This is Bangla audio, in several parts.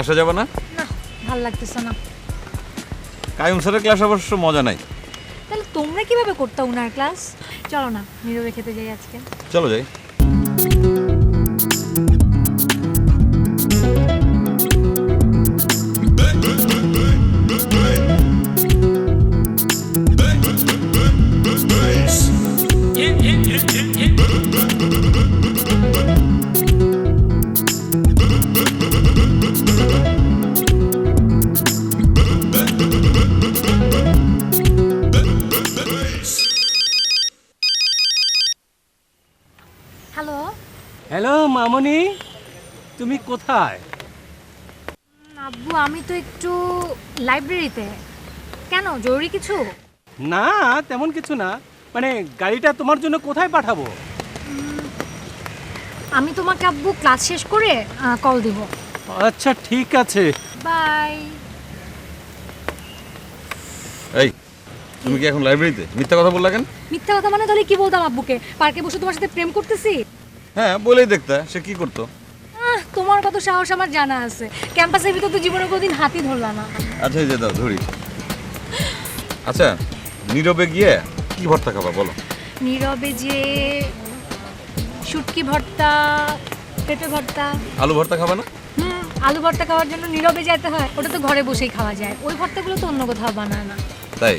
ক্লাসে যাবে না? না, ভাল লাগতেছে না। কায়ুম স্যারের ক্লাস অবশ্য মজা নাই। তাহলে তোমরা কিভাবে করতে উনার ক্লাস? চলো না, নীরবে খেতে যাই আজকে। চলো যাই। হ্যালো। হ্যালো মামনি, তুমি কোথায়? আব্বু, আমি তো একটু লাইব্রেরিতে। কেন, জরুরি কিছু? না, তেমন কিছু না। মানে গাড়িটা তোমার জন্য কোথায় পাঠাবো? আমি তোমাকে আব্বু ক্লাস শেষ করে কল দিব। আচ্ছা ঠিক আছে। বাই। এই, তুমি কি এখন লাইব্রেরিতে? মিথ্যা কথা বললা কেন? মিথ্যা কথা মানে তাহলে কি বলতাম আব্বুকে? পার্কে বসে তোমার সাথে প্রেম করতেছি? হ্যাঁ, বলেই দেখতা সে কি করতো। তোমার কত সাহস আমার জানা আছে। ক্যাম্পাসের ভিতর তো জীবনে কোনোদিন হাতই ধরলা না। আচ্ছা, এই যে দাও ধরি। আচ্ছা, নীরবে গিয়ে কি ভর্তা খাবা বলো? নীরবে যে শুটকি ভর্তা, পেঁপে ভর্তা। আলু ভর্তা খাবা না? আলু ভর্তা খাওয়ার জন্য নীরবে যেতে হয়? ওটা তো ঘরে বসেই খাওয়া যায়। ওই ভর্তাগুলো তো অন্য কোথাও বানায় না। তাই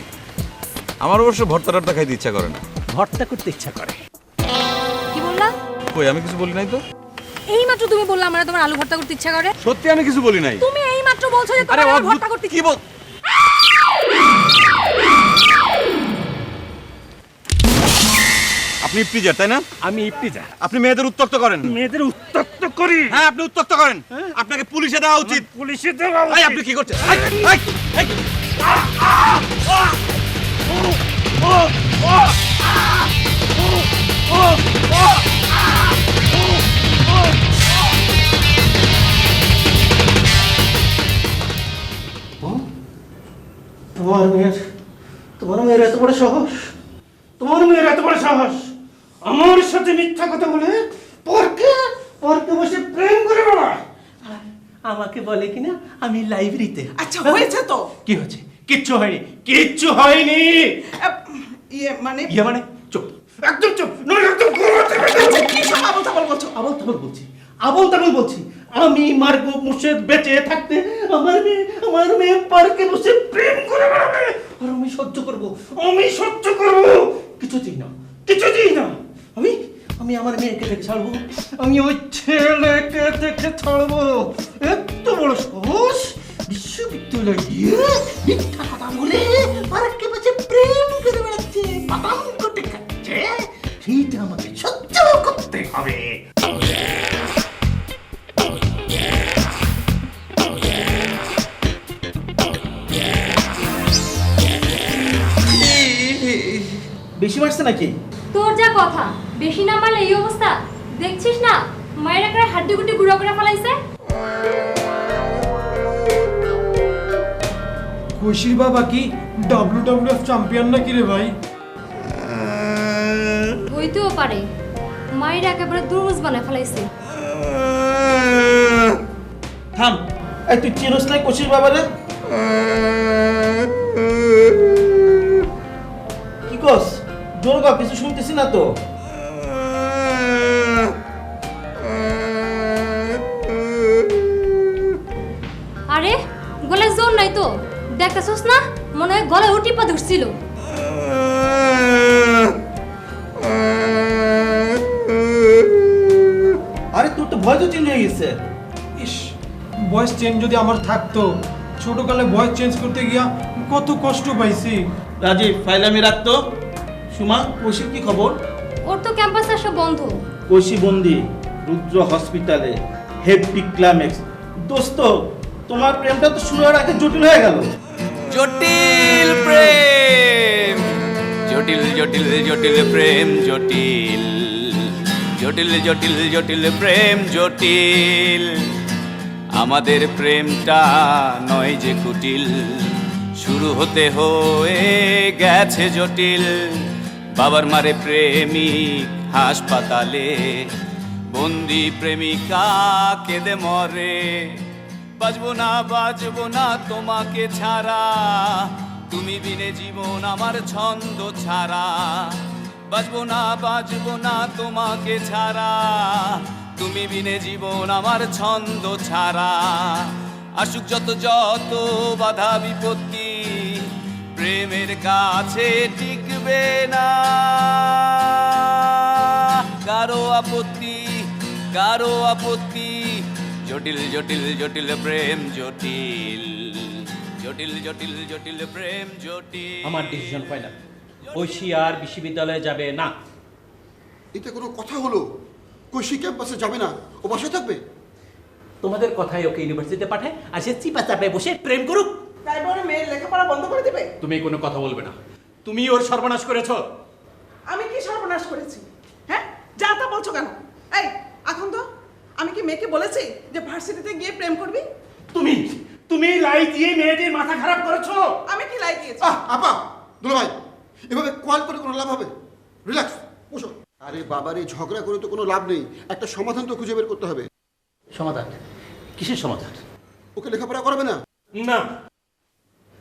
আমার অবশ্য ভর্তা টর্তা খাইতে ইচ্ছা করে না। ভর্তা করতে ইচ্ছা করে। কি বললা? কই, আমি কিছু বলি নাই তো। এই মাত্র তুমি বললা আমার তোমার আলু ভর্তা করতে ইচ্ছা করে। সত্যি আমি কিছু বলি নাই। তুমি এই মাত্র বলছো যে তোমার আলু ভর্তা করতে কি বল? আপনি ইফতিজার তাই না? আমি ইফতিজার। আপনি মেয়েদের উত্ত্যক্ত করেন। মেয়েদের উত্তক্ত করি? হ্যাঁ, আপনি উত্ত্যক্ত করেন। আপনাকে পুলিশে দেওয়া উচিত। পুলিশে দেওয়া এই, উচিত। আপনি কি করছেন? এই, তোমার মেয়ের এত বড় সাহস! তোমার মেয়ের এত বড় সাহস আমার সাথে মিথ্যা কথা বলে পরকে বসে প্রেম করে বেড়ায়। আমাকে বলে কিনা আমি লাইব্রেরিতে। আচ্ছা হয়েছে তো। কি হয়েছে? কিচ্ছু হয়নি, কিচ্ছু হয়নি। ইয়ে মানে চুপ, একদম চুপ, নইলে একদম আচ্ছা, কি সব আবল তাবল বলছো? আবল তাবল বলছি। আমি মারগুব মুর্শেদ বেঁচে থাকতে আমার মেয়ে পার্কে বসে প্রেম করে বেড়াবে, আর আমি সহ্য করব। কিছুতেই না। আমি আমার মেয়েকে দেখে ছাড়বো, আমি ওই ছেলেকে দেখে ছাড়বো। এত বড় সাহস! বিশ্ববিদ্যালয়ে গিয়ে মিথ্যা কথা বলে পার্কে বসে প্রেম করে বেড়াচ্ছে, বাদাম কোটে খাচ্ছে। সেইটা আমাকে সহ্য করতে হবে। বেশি মারছে নাকি? তোর যা কথা, বেশি না মারলে এই অবস্থা। দেখছিস না মায়ের একটা হাড্ডি গুটি গুঁড়ো করে ফেলাইছে। খুশির বাবা কি WWF চ্যাম্পিয়ন নাকি রে ভাই? হইতেও পারে, মায়ের একেবারে দুর্মুজ বানায় ফেলাইছে। থাম, এই তুই চিনোস নাই খুশির বাবারে? কি কস? জোর গা, কিছু শুনতেছি না তো। আরে গলায় জোর নাই তো, দেখতেছস না মনে হয় গলায় টিপা ধরছিল। আরে তোর তো ভয় তো চেঞ্জ হয়ে গেছে। ইস, ভয়েস চেঞ্জ যদি আমার থাকতো, ছোটকালে ভয়েস চেঞ্জ করতে গিয়া কত কষ্ট পাইছি। রাজীব, ফাইলামি রাখতো। সুমা, কৌশিক কি খবর? ওর তো ক্যাম্পাস আসা বন্ধ। কৌশি বন্দি রুদ্র হসপিটালে, হেপটিক ক্লাইম্যাক্স। দোস্ত, তোমার প্রেমটা তো শুরু হওয়ার আগে জটিল হয়ে গেল। জটিল প্রেম, জটিল জটিল জটিল প্রেম, জটিল জটিল জটিল জটিল প্রেম, জটিল। আমাদের প্রেমটা নয় যে কুটিল, শুরু হতে হয়ে গেছে জটিল। বাবার মারে প্রেমিক হাসপাতালে, বন্দি প্রেমিকা কেঁদে মরে। বাজবো না তোমাকে ছাড়া, তুমি বিনে জীবন আমার ছন্দ ছাড়া। বাজবো না তোমাকে ছাড়া, তুমি বিনে জীবন আমার ছন্দ ছাড়া। আসুক যত বাধা বিপত্তি, প্রেমের কাছে টিকবে না কারো আপত্তি। জটিল জটিল জটিল প্রেম জটিল, জটিল জটিল জটিল প্রেম জটিল। আমার ডিসিশন ফাইনাল, ঐশী আর বিশ্ববিদ্যালয়ে যাবে না। এটা কোনো কথা হলো? কৈশী ক্যাম্পাসে যাবে না, ও বাসায় থাকবে? তোমাদের কথাই ওকে ইউনিভার্সিটিতে পাঠায় আর সে চিপা চাপে বসে প্রেম করুক। তাই বলে মেয়ের লেখাপড়া বন্ধ করে দেবে? তুমি কোনো কথা বলবে না, তুমি ওর সর্বনাশ করেছো। আমি কি সর্বনাশ করেছি? হ্যাঁ, যা তা বলছো কেন? এই এখন তো আমি কি মেয়েকে বলেছি যে ভার্সিটিতে গিয়ে প্রেম করবি? তুমি লাই দিয়ে মেয়েটির মাথা খারাপ করেছো। আমি কি লাই দিয়েছি? আপা, দুলা ভাই, এভাবে কোয়াল করে কোনো লাভ হবে? রিল্যাক্স, বসো। আরে বাবারে, ঝগড়া করে তো কোনো লাভ নেই, একটা সমাধান তো খুঁজে বের করতে হবে। সমাধান? কিসের সমাধান? ওকে লেখাপড়া করাবে না? না।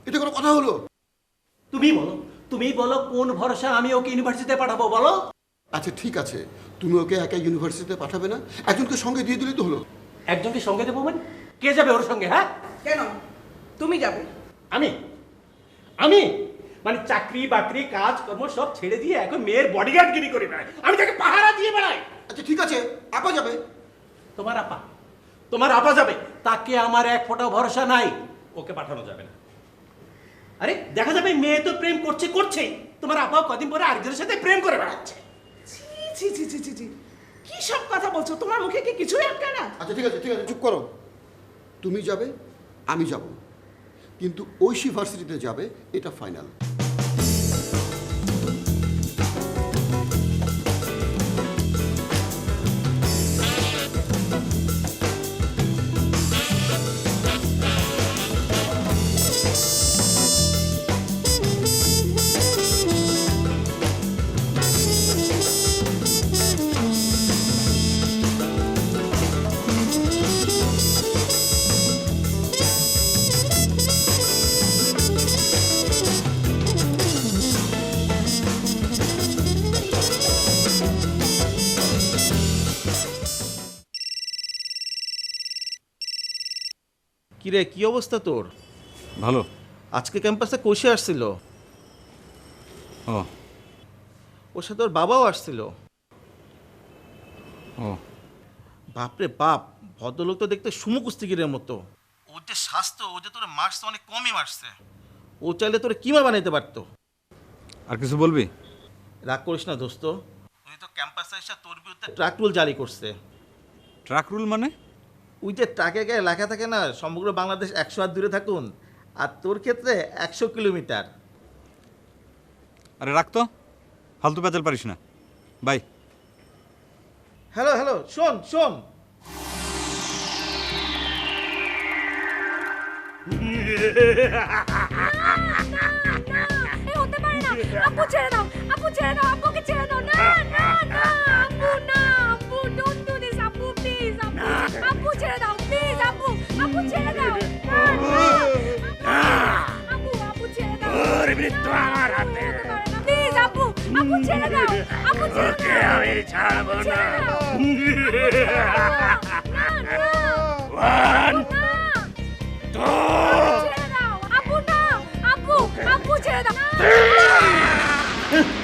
এটা কোনো কথা হলো? তুমি বলো কোন ভরসা আমি ওকে ইউনিভার্সিটিতে পাঠাবো বলো। আচ্ছা ঠিক আছে, তুমি ওকে একা ইউনিভার্সিটিতে পাঠাবে না, একজনকে সঙ্গে দিয়ে দিলেই তো হলো। একজনকে সঙ্গে দেবো মানে? কে যাবে ওর সঙ্গে? হ্যাঁ, কেন তুমি যাবে? আমি মানে চাকরি বাকরি কাজ কর্ম সব ছেড়ে দিয়ে এখন মেয়ের বডিগার্ড গিরি করে বেড়াই, আমি তাকে পাহারা দিয়ে বেড়াই। আচ্ছা ঠিক আছে, আপা যাবে। তোমার আপা যাবে, তাকে আমার এক ফোঁটা ভরসা নাই, ওকে পাঠানো যাবে না। আরে দেখা যাবে মেয়ে তো প্রেম করছেই, তোমার আপাও কদিন পরে আরেকজনের সাথে প্রেম করে বেড়াচ্ছে। ছি ছি ছি ছি ছি, কি সব কথা বলছো? তোমার মুখে কি কিছুই আটকায় না? আচ্ছা ঠিক আছে, চুপ করো। তুমি যাবে, আমি যাব, কিন্তু ঐশী ভার্সিটিতে যাবে, এটা ফাইনাল। কিরে, কি অবস্থা তোর? ভালো। আজকে ক্যাম্পাসে কৈশী আসছিল, ও ওর সাথে ওর বাবাও আসছিল। ও বাপরে বাপ, ভদ্রলোক তো দেখতে সুমু কুস্তিগিরের মতো। ওর যে স্বাস্থ্য, ও যে তোর মারছে, অনেক কমই মারছে। ও চাইলে তোর কিমা বানাইতে পারতো। আর কিছু বলবি? রাগ করিস না দোস্ত, উনি তো ক্যাম্পাসে এসে তোর বিরুদ্ধে ট্রাক রুল জারি করছে। ট্রাক রুল মানে? ওই যে ট্রাকে গায়ে লেখা থাকে না, সমগ্র বাংলাদেশ 100 হাত দূরে থাকুন, আর তোর ক্ষেত্রে 100 কিলোমিটার। আরে রাখ তো, ফালতু পেঁচাল পারিস না। বাই। হ্যালো, শোন হতে পারে না। আপু ছেড়ে দাও, আপুকে ছেড়ে দাও। না আপু, না আপু, ডোন্ট ডু দিস আপু, প্লিজ আপু ছেড়ে দাও, প্লিজ আপু ছেড়ে দাও। আপু ছেড়ে দাও। ওর মৃত্যু আমার হাতে। প্লিজ আপু ছেড়ে দাও, ওকে আমি ছাড়বো না। আপু ছেড়ে দাও।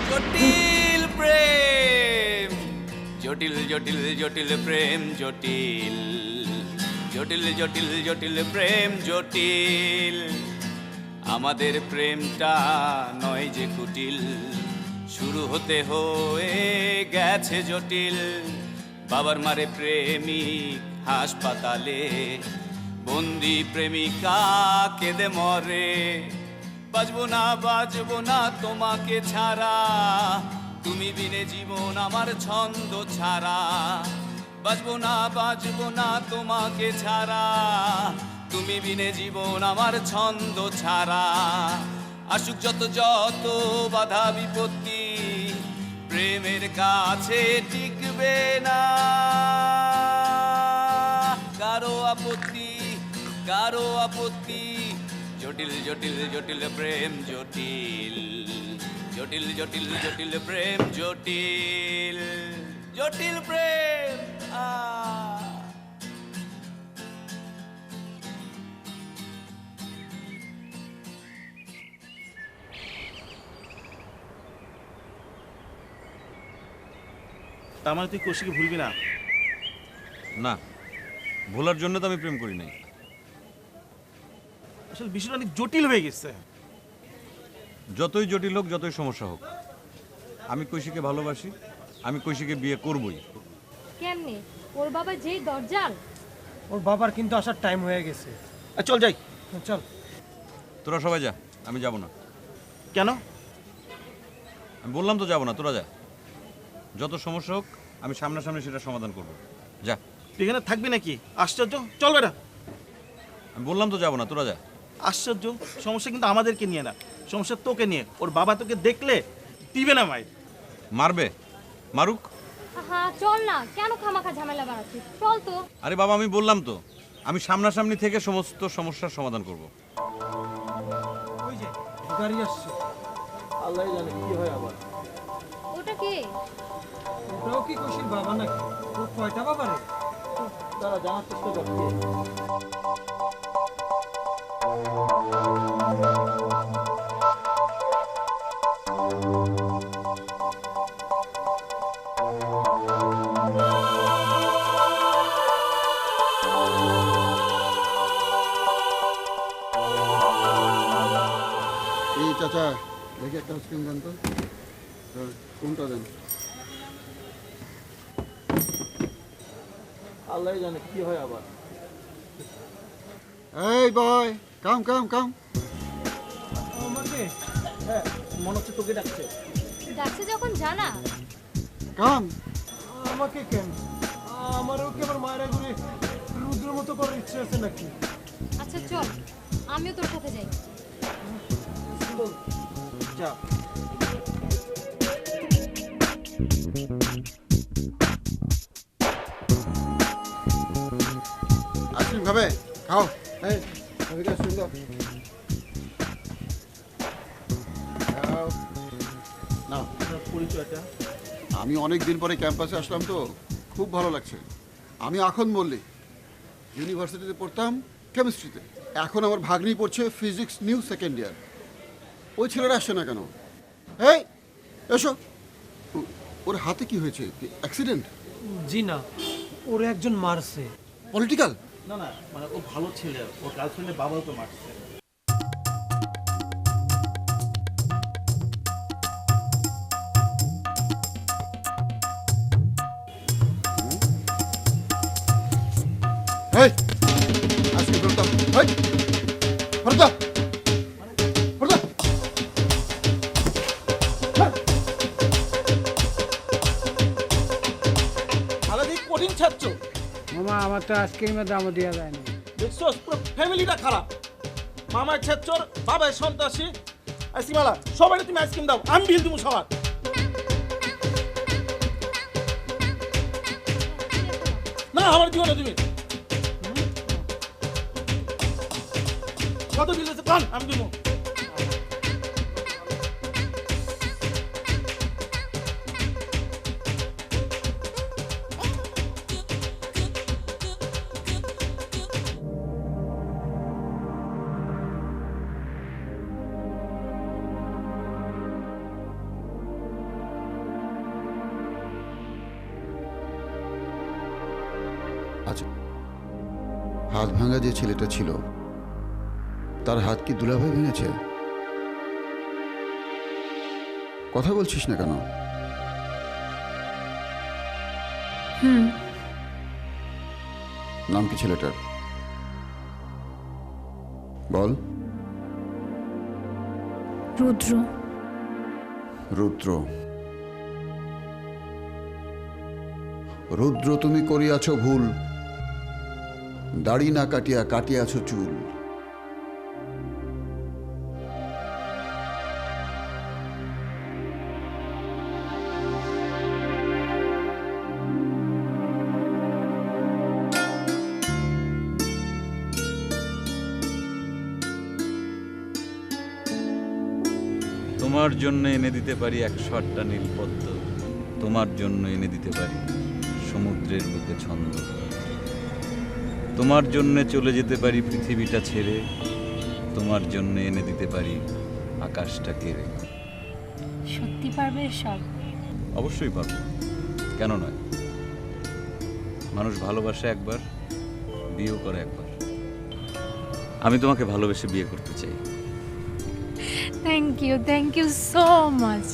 জটিল প্রেম জটিল জটিল জটিল প্রেম জটিল, জটিল জটিল জটিল প্রেম জটিল। আমাদের প্রেমটা নয় যে কুটিল, শুরু হতে হয়ে গেছে জটিল। বাবার মারে প্রেমিক হাসপাতালে, বন্দি প্রেমিকা কেঁদে মরে। বাজবো না তোমাকে ছাড়া, তুমি বিনে জীবন আমার ছন্দ ছাড়া। বাজবো না তোমাকে ছাড়া, তুমি বিনে জীবন আমার ছন্দ ছাড়া। আসুক যত বাধা বিপত্তি, প্রেমের কাছে টিকবে না কারো আপত্তি। কারো আপত্তি জটিল জটিল জটিল প্রেম জটিল জটিল জটিল জটিল প্রেম জটিল জটিল প্রেম তার মানে তুই কৌশিকে ভুলবি না? না, ভোলার জন্য তো আমি প্রেম করি নাই। আসলে বিষয়টা অনেক জটিল হয়ে গেছে। যতই জটিল হোক, যতই সমস্যা হোক, আমি কৈশিকে ভালোবাসি, আমি কৈশিকে বিয়ে করবই। কেমনে? ওর বাবা যেই দরজাল। ওর বাবার কিন্তু আসার টাইম হয়ে গেছে। চল যাই। চল। তোরা সবাই যা, আমি যাব না। কেন? আমি বললাম তো যাব না, তোরা যা। যত সমস্যা হোক আমি সামনাসামনি সেটা সমাধান করব। যা। তুই এখানে থাকবি নাকি? আশ্চর্য, চল বেটা। আমি বললাম তো যাব না, তোরা যা। আশ্চর্য, সমস্যা কিন্তু আমাদেরকে নিয়ে না, সমস্যা তোকে নিয়ে। ওর বাবা তোকে দেখলে দিবে না মাইর। মারবে? মারুক। হ্যাঁ চল না, কেন খামাখা ঝামেলা বাড়াচ্ছিস? চল তো। আরে বাবা, আমি বললাম তো আমি সামনাসামনি থেকে সমস্ত সমস্যার সমাধান করব। ওই যে গাড়ি আসছে। আল্লাহ জানে কি হয় আবার। ওটা কে? ওটাও কি কৌশিক বাবা নাকি? ও কয়টা বাবা রে? তারা জানার চেষ্টা করছে। এই চাচা, দেখি একটা আইসক্রিম দেন তো। কোনটা দেন? আল্লাহ জানে কি হয় আবার। এই বয়, কাম কাম কাম। আমাকে হ্যাঁ, মনে হচ্ছে তোকে ডাকছে। ডাকছে যখন জানা। কাম। আমাকে কেন? আমারও কি আমার মায়ের ঘুরে রুদ্রের মতো করার ইচ্ছে আছে নাকি? আচ্ছা চল, আমিও তোর সাথে যাই। যা। আইসক্রিম খাবে? খাও। এই সবাইকে আইসক্রিম দাও। খাও। নাও। পরিচয়টা? আমি অনেক দিন পরে ক্যাম্পাসে আসলাম তো খুব ভালো লাগছে। আমি এখন মল্লিক, ইউনিভার্সিটিতে পড়তাম কেমিস্ট্রিতে। এখন আমার ভাগ্নি পড়ছে ফিজিক্স নিউ সেকেন্ড ইয়ার। ওই ছেলেরা আসছে না কেন? এই এসো। ওর হাতে কি হয়েছে? অ্যাক্সিডেন্ট? জি না, ওরে একজন মারছে। পলিটিক্যাল? না না, মানে ও ভালো ছেলে, ওর গার্লফ্রেন্ডের বাবাও তো মারছে। এই আজকে ফেরত দাও। এই ফেরত দাও। ফেরত দাও। আলাদি কঠিন ছাত্র। মামা, আমার তো আইসক্রিমের দামও দেওয়া যায় না। দেখছো, পুরো ফ্যামিলিটা খারাপ। মামার ছাত্র, বাবার সন্ত্রাসী। আইসক্রিমওয়ালা, সবাই তুমি আইসক্রিম দাও, আমি বিল দিব সবার। না, আমার দিও না তুমি। কত বিল আছে পান, আমি দিব। আচ্ছা, হাত ভাঙা যে ছেলেটা ছিল তার হাত কি দুলাভাই ভেঙেছে? কথা বলছিস না কেন? নাম কি ছেলেটার? বল। রুদ্র। রুদ্র। রুদ্র, তুমি করিয়াছ ভুল, দাড়ি না কাটিয়া কাটিয়াছ চুল। তোমার জন্য এনে দিতে পারি 108টা নীলপদ্ম, তোমার জন্য এনে দিতে পারি সমুদ্রের বুকে ছন্দ, তোমার জন্য চলে যেতে পারি পৃথিবীটা ছেড়ে, তোমার জন্য এনে দিতে পারি আকাশটা কেড়ে। সত্যি পারবে সব? অবশ্যই পারবো, কেন নয়। মানুষ ভালোবাসে একবার, বিয়েও করে একবার। আমি তোমাকে ভালোবেসে বিয়ে করতে চাই। Thank you so much.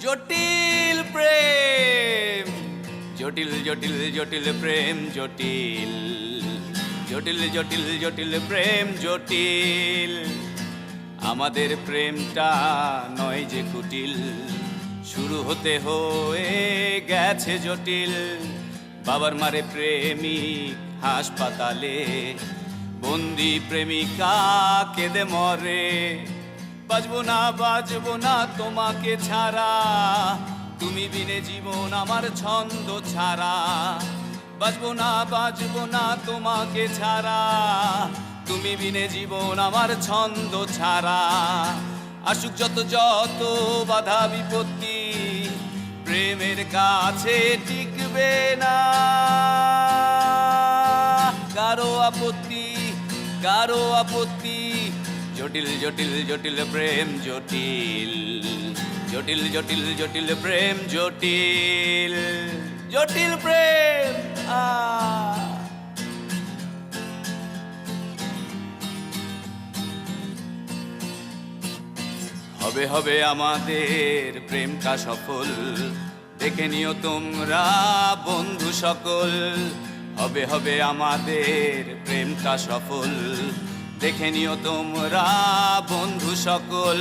জটিল প্রেম, জটিল জটিল জটিল প্রেম জটিল, জটিল জটিল জটিল প্রেম জটিল। আমাদের প্রেমটা নয় যে কুটিল, শুরু হতে হয়ে গেছে জটিল। বাবার মারে প্রেমিক হাসপাতালে, বন্দি প্রেমিকা কেঁদে মরে। বাজবো না তোমাকে ছাড়া, তুমি বিনে জীবন আমার ছন্দ ছাড়া। বাজবো না তোমাকে ছাড়া, তুমি বিনে জীবন আমার ছন্দ ছাড়া। আসুক যত যত বাধা বিপত্তি, প্রেমের কাছে টিকবে না কারো আপত্তি, কারো আপত্তি। জটিল জটিল জটিল প্রেম জটিল, জটিল জটিল জটিল প্রেম জটিল, জটিল প্রেম। হবে হবে আমাদের প্রেমটা সফল, দেখে নিও তোমরা বন্ধু সকল। হবে হবে আমাদের প্রেমটা সফল, দেখে নিও তোমরা বন্ধু সকল।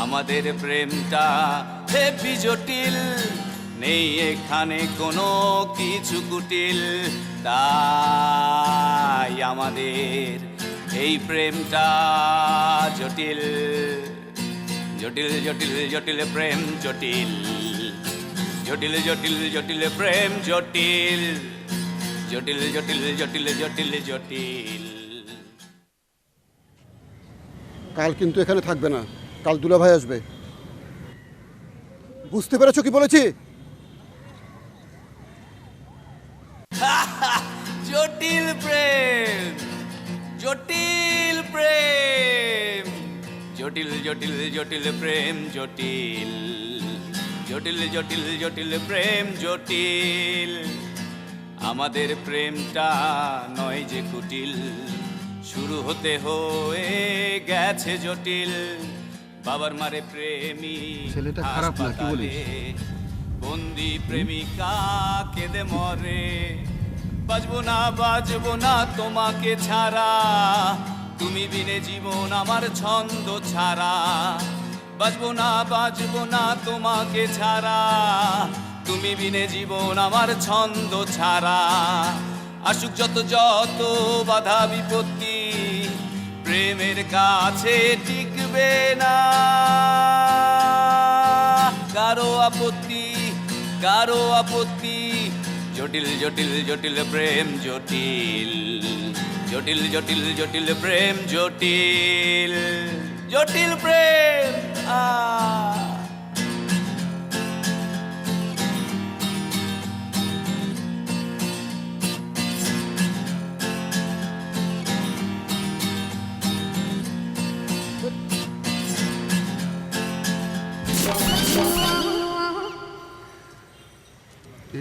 আমাদের প্রেমটা হেবি জটিল, নেই এখানে কোনো কিছু কুটিল। তাই আমাদের এই প্রেমটা জটিল, জটিল জটিল জটিল প্রেম জটিল, জটিল জটিল জটিল প্রেম জটিল, জটিল জটিল জটিল জটিল জটিল। কাল কিন্তু এখানে থাকবে না, কাল দুলাভাই আসবে। বুঝতে পেরেছো কি বলেছি? জটিল প্রেম, জটিল প্রেম, জটিল জটিল জটিল প্রেম জটিল, জটিল জটিল জটিল প্রেম জটিল। আমাদের প্রেমটা নয় যে কুটিল, শুরু হতে হয়ে গেছে জটিল। বাবার মারে প্রেমিক ছেলেটা খারাপ না, কি বলিস? বন্দি প্রেমিকা কেঁদে মরে। বাজবো না তোমাকে ছাড়া, তুমি বিনে জীবন আমার ছন্দ ছাড়া। বাজবো না তোমাকে ছাড়া, তুমি বিনে জীবন আমার ছন্দ ছাড়া। আসুক যত যত বাধা বিপত্তি, প্রেমের কাছে টিকবে না কারো আপত্তি, কারো আপত্তি। জটিল জটিল জটিল প্রেম জটিল, জটিল জটিল জটিল প্রেম জটিল, জটিল প্রেম।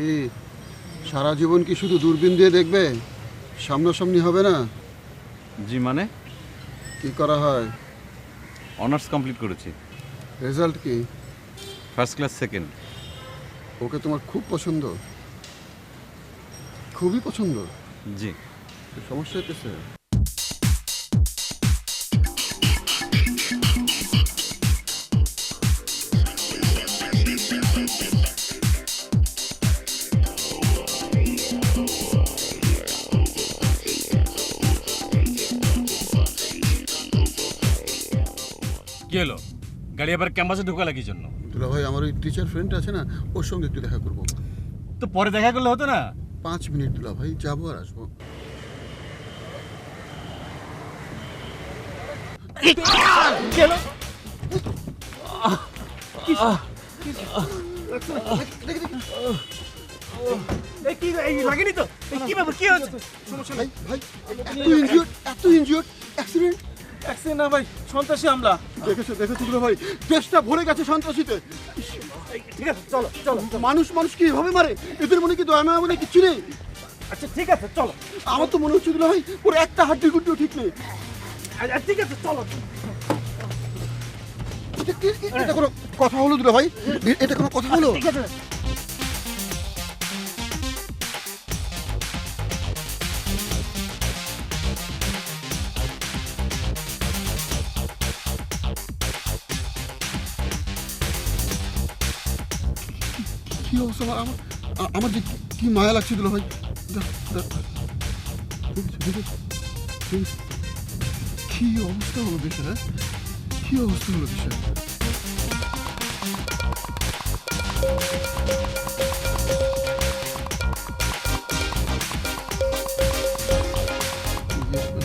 এই সারা জীবন কি শুধু দূরবীন দিয়ে দেখবে, সামনাসামনি হবে না? জি মানে? কি করা হয়? অনার্স কমপ্লিট করেছি, রেজাল্ট কি? First class second. ওকে তোমার খুব পছন্দ? খুবই পছন্দ? জি। সমস্যা হইতেছে? কি হলো? গাড়ি আবার ক্যাম্পাসে ঢোকা লাগি জন্য? দুলা ভাই, আমার ওই টিচার ফ্রেন্ড আছে না, ওর সঙ্গে একটু দেখা করবো। তো পরে দেখা করলে হতো না? 5 মিনিট দুলা ভাই, যাবো আর আসবো। লাগেনি তো? কি ব্যাপার, কি হয়েছে? ভাই ভাই, এত ইনজিওর্ড অ্যাক্সিডেন্ট। অ্যাক্সিডেন্ট না ভাই, সন্ত্রাসী হামলা। দেখেছো দুলা ভাই, দেশটা ভরে গেছে সন্ত্রাসীতে। ঠিক আছে, চলো চলো। মানুষ কি এভাবে মারে? এদের মনে কি দয়া মায়া বলে কিচ্ছু নেই? আচ্ছা ঠিক আছে, চলো। আমার তো মনে হচ্ছে দুলা ভাই, ওর একটা হাড্ডি গুড্ডিও ঠিক নেই। ঠিক আছে, চলো। এটা কোনো কথা হলো দুলা ভাই? এটা কোনো কথা হলো? ঠিক আছে। কি অবস্থা? আমার যে কি মায়া লাগছে দুলা ভাই। কি অবস্থা হলো দেশের? হ্যাঁ, কি অবস্থা হলো দেশের?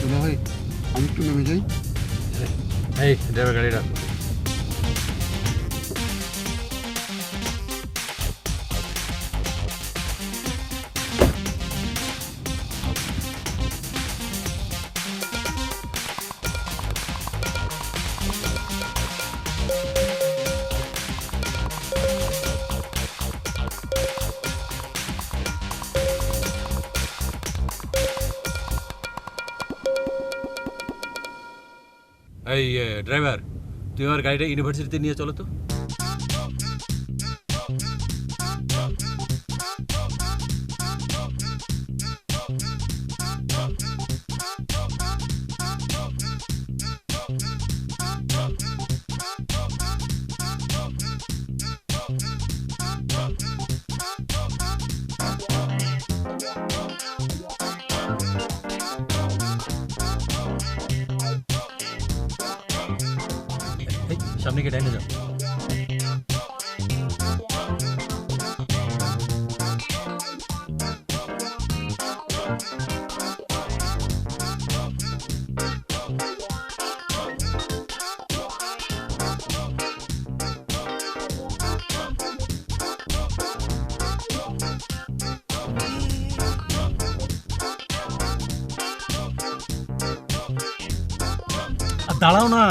দুলা ভাই, আমি একটু নেমে যাই। এই ড্রাইভার গাড়ি রাখ। এই ড্রাইভার, তুই আমার গাড়িটা ইউনিভার্সিটিতে নিয়ে চলো তো। সামনে গিয়ে ডাইনে যাও। দাঁড়াও না।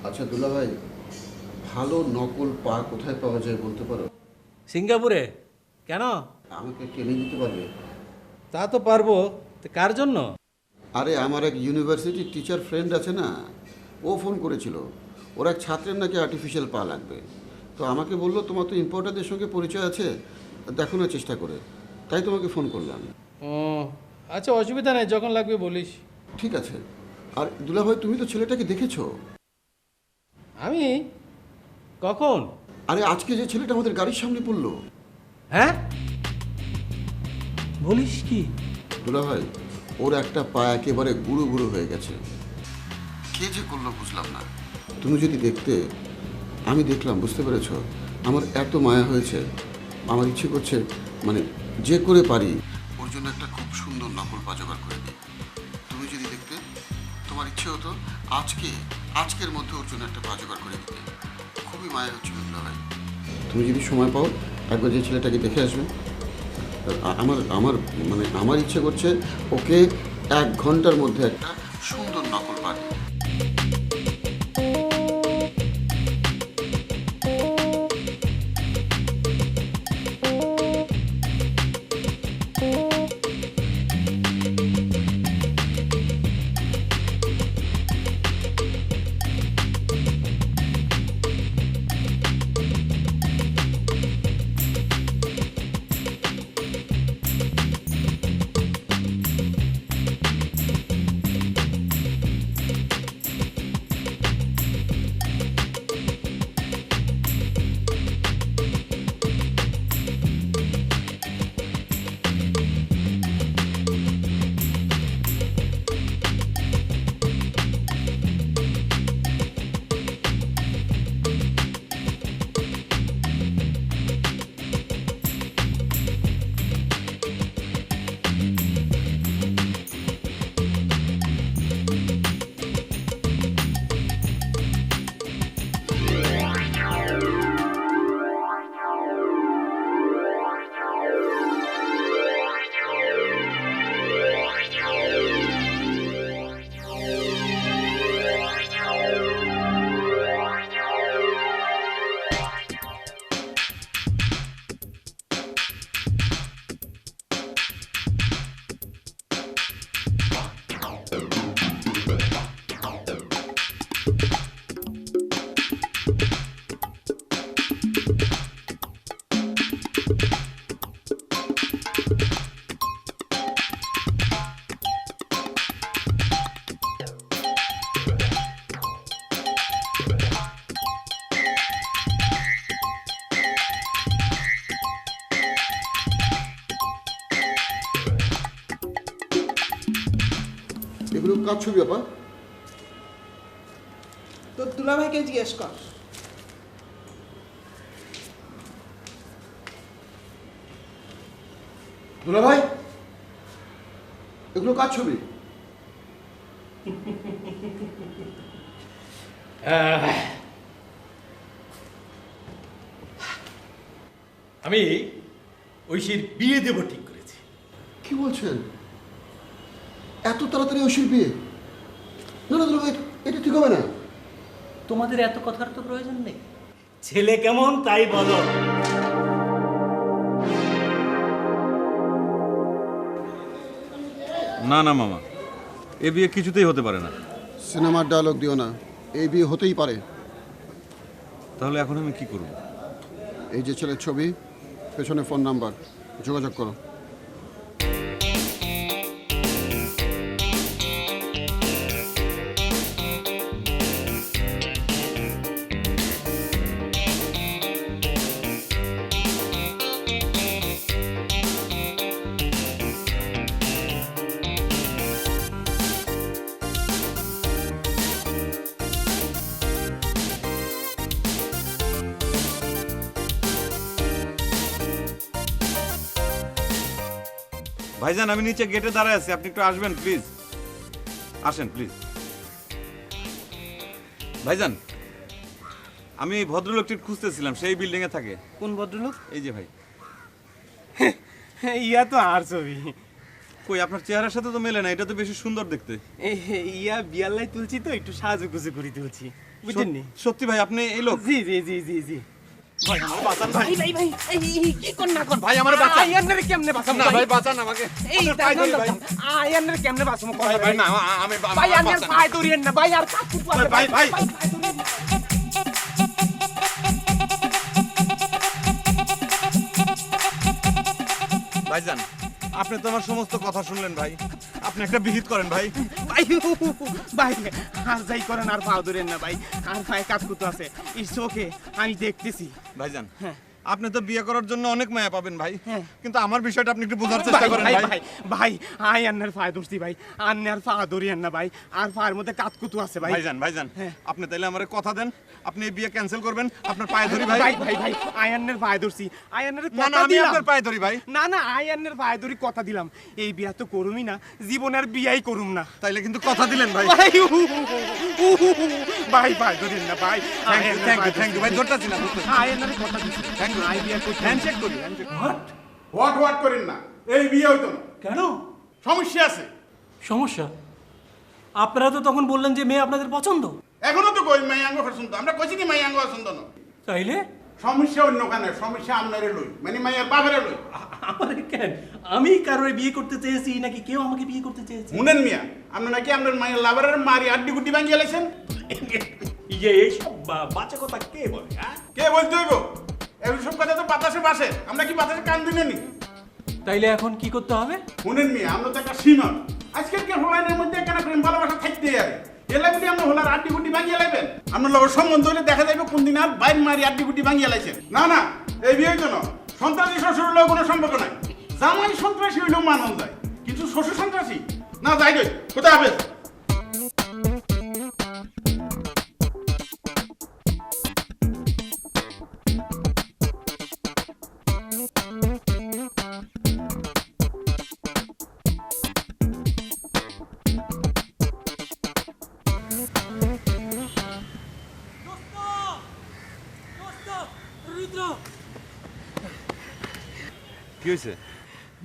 আচ্ছা দুলা ভাই, ভালো নকল পা কোথায় পাওয়া যায় বলতে পারো? সিঙ্গাপুরে। কেন? আমাকে ট্রেনিং দিতে পারবে? তা তো পারবো। তো কার জন্য? আরে আমার এক ইউনিভার্সিটি টিচার ফ্রেন্ড আছে না, ও ফোন করেছিল। ও ওর এক ছাত্রের নাকি আর্টিফিশিয়াল পা লাগবে। তো আমাকে বললো তোমার তো ইম্পোর্টারদের সঙ্গে পরিচয় আছে, দেখো না চেষ্টা করে, তাই তোমাকে ফোন করলাম। ও আচ্ছা, অসুবিধা নেই, যখন লাগবে বলিস। ঠিক আছে। আর দুলাভাই তুমি তো ছেলেটাকে দেখেছো? আমি কখন? আরে আজকে যে ছেলেটা আমাদের গাড়ির সামনে পড়লো। হ্যাঁ বলিস কি? দুলাভাই ওর একটা পা একেবারে গুঁড়ো গুঁড়ো হয়ে গেছে। কে যে করলো বুঝলাম না। তুমি যদি দেখতে, আমি দেখলাম, বুঝতে পেরেছ? আমার এত মায়া হয়েছে, আমার ইচ্ছে করছে মানে যে করে পারি ওর জন্য একটা খুব সুন্দর নকল পা জোগাড় করে দিই। তুমি যদি দেখতে, তোমার ইচ্ছে হতো আজকের মধ্যে ওর জন্য একটা পা জোগাড় করে দিতে। খুবই মায়া হচ্ছিল দুলাভাই। তুমি যদি সময় পাও একবার যে ছেলেটাকে দেখে আসবে। আমার ইচ্ছে করছে ওকে 1 ঘন্টার মধ্যে একটা সুন্দর নকল পা দিই। এগুলো কাজ ছবি আপা? তো দুলাভাইকে জিজ্ঞেস কর। দুলাভাই এগুলো কাজ ছবি? আমি ঐশীর বিয়ে দেব ঠিক করেছি। কি বলছেন? এত তাড়াতাড়ি ঐশীর বিয়ে? না না দুলাভাই, এটা ঠিক হবে না। তোমাদের এত কথার তো প্রয়োজন নেই। ছেলে কেমন তাই বলো। না না মামা, এ বিয়ে কিছুতেই হতে পারে না। সিনেমার ডায়লগ দিও না, এই বিয়ে হতেই পারে। তাহলে এখন আমি কি করব? এই যে ছেলের ছবি, পেছনে ফোন নাম্বার, যোগাযোগ করো। ভাইজান, আমি নিচে গেটে দাঁড়ায় আছি, আপনি একটু আসবেন প্লিজ। আসেন প্লিজ। ভাইজান, আমি ভদ্রলোকটি খুঁজতেছিলাম, সেই বিল্ডিং এ থাকে। কোন ভদ্রলোক? এই যে ভাই। ইয়া তো আর ছবি। কই, আপনার চেহারার সাথে তো মেলে না, এটা তো বেশি সুন্দর দেখতে। ইয়া বিয়াল্লাই তুলছি তো, একটু সাজুগুজু করে তুলছি, বুঝছেন নি? সত্যি ভাই, আপনি এই লোক? জি জি জি জি জি। ভাই আমার বাঁচান ভাই। ভাই ভাই এই কি কোন না কোন ভাই আমার বাঁচান। আয়ান্নারে কেমনে বাঁচাম? না ভাই বাঁচান আমাকে। এই আয়ান্নারে কেমনে বাঁচাম? ভাই না, আমি ভাই আন্নার পায় ধরিয়েন না ভাই, আর কাকু ভাই ভাই পায় ধরিয়েন না। ভাইজান আপনি তো আমার সমস্ত কথা শুনলেন ভাই, আপনি একটা বিহিত করেন ভাই। ভাই ভাই আর যাই করেন আর পা ধরেন না ভাই, আর পায়ে কাজকুতো আছে, ইটস ওকে, আমি দেখতেছি। ভাইজান আপনি তো বিয়ে করার জন্য অনেক মায়া পাবেন ভাই, কিন্তু আমার বিষয়টা আপনি একটু বোঝার চেষ্টা করেন ভাই ভাই। ভাই ভাই আই আন্নার পায়ে ধরছি ভাই, আন্নার পা ধরিয়েন না ভাই, আর পায়ের মধ্যে কাজকুতো আছে ভাই। ভাইজান আপনি তাইলে আমার কথা দেন, আপনি এই বিয়ে ক্যান্সেল করবেন, আপনার পায়ে ধরি ভাই। ভাই ভাই ভাই আই আন্নার পায়ে ধরছি, আই আন্নার না কথা না আমি দিলাম। আপনার পায়ে ধরি ভাই। না না আই আন্নার পায়ে ধরি কথা দিলাম, এই বিয়া তো করুমই না, জীবনের বিয়াই করুম না। তাইলে কিন্তু কথা দিলেন ভাই। ভাই ভাই ধরেন না ভাই, থ্যাংক ইউ ভাই, ধরতাছি না। আই আন্নার কথা দিছি, থ্যাংক ইউ। আই বিয়া করছি। হ্যান্ডশেক করি, হ্যান্ডশেক। হোয়াট করেন না, এই বিয়ে হইতো না। কেন সমস্যা আছে? সমস্যা? আপনারা তো তখন বললেন যে মেয়ে আপনাদের পছন্দ। এখনো তো কই মাইয়াঙ্গ পছন্দ, আমরা কইছি কি মাইয়াঙ্গ পছন্দ না। তাইলে সমস্যা অন্য কানে, সমস্যা আপনারে লই, মানে মাইয়ার বাবারে লই। আমার কেন? আমি কারোর বিয়ে করতে চেয়েছি নাকি কেউ আমাকে বিয়ে করতে চেয়েছে? শুনেন মিয়া, আপনি নাকি আপনার মাইয়ার লাভারের মারি আড্ডি গুড্ডি ভাঙিয়ে লাইছেন। এইসব বাচ্চা কথা কে বলে? কে বলতে হইব? এইসব কথা তো বাতাসে বাসে, আমরা কি বাতাসে কান দিনে নি? তাইলে এখন কি করতে হবে? শুনেন মিয়া, আমরা তো একটা সীমা, আজকের কে হোলাইনের মধ্যে কেন প্রেম ভালোবাসা থাকতে আর এলাকাটি আমরা হোলার আড্ডি গুড্ডি ভাঙিয়ে লাইবেন। আপনার লোক সম্বন্ধ হলে দেখা যাবে কোন দিন আর বাইর মারি আড্ডি গুড্ডি ভাঙিয়ে লাইছেন। না না, এই বিয়ের জন্য সন্ত্রাসী শ্বশুর হলেও কোনো সম্পর্ক নাই। জামাই সন্ত্রাসী হইলেও মানন যায়, কিন্তু শ্বশুর সন্ত্রাসী না, যাই গই। কোথায় হবে? কি হয়েছে?